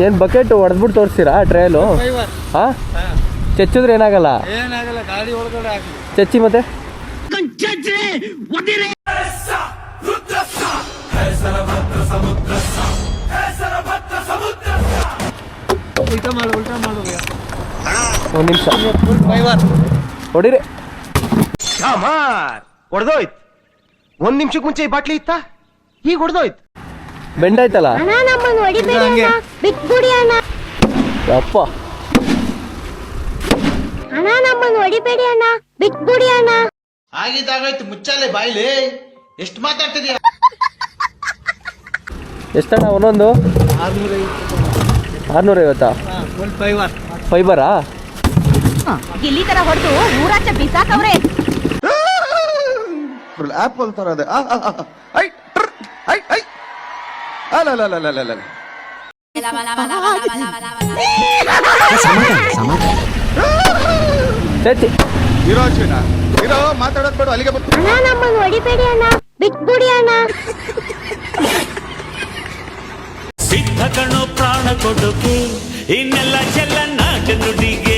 ಏನು ಬಕೆಟ್ ಹೊಡೆದ್ಬಿಟ್ಟು ತೋರಿಸ್ತೀರಾ ಟ್ರಯಲು? ಹಾಂ, ಚೆಚ್ಚಿದ್ರೆ ಏನಾಗಲ್ಲ? ಗಾಡಿ ಒಳಗಡೆ ಹಾಕಿ ಚಚ್ಚಿ ಮತ್ತೆ ಉಲ್ಟಾ ಮಾಡು ಒಂದು ನಿಮಿಷ ಹೊಡಿರಿ. ಹೊಡೆದೋಯ್ತು. 1 ನಿಮಿಷಕ್ಕೆ ಮುಂಚೆ ಈ ಬಾಟ್ಲಿ ಇತ್ತ, ಈಗ ಹೊಡೆದೋಯ್ತು. ಬೆಂಡಾಯ್ತಲ್ಲ ಅಪ್ಪ. ಆಗಿದ್ದಾಗಾಯ್ತು, ಮುಚ್ಚಾಲೆ ಬಾಯ್ಲಿ. ಎಷ್ಟು ಮಾತಾಡ್ತಿದ್ಯಾ? ಎಷ್ಟಣ್ಣ ಒಂದೊಂದು? 650. ಫೈಬರಾ? ಗಿಲ್ಲಿ ತರ ಹೊಡೆದು ಊರಾಚ ಬಿಸಾಕವ್ರೆ. ಆಪಲ್ ತರ ಅದೇ. ಚಚ್ಚಿ ಇರೋ ಮಾತಾಡೋದ್ ಬೇಡ, ಅಲ್ಲಿಗೆ ಹೊಡಿಬೇಡಿ ಅಣ್ಣ, ಬಿಟ್ಬಿಡಿ ಅಣ್ಣ. ಸಿದ್ಧ ಕಣೋ ಪ್ರಾಣ ಕೊಡುಗೆ, ಇನ್ನೆಲ್ಲ ಚೆಲ್ಲ ನಾಟ ನುಡಿಗೆ.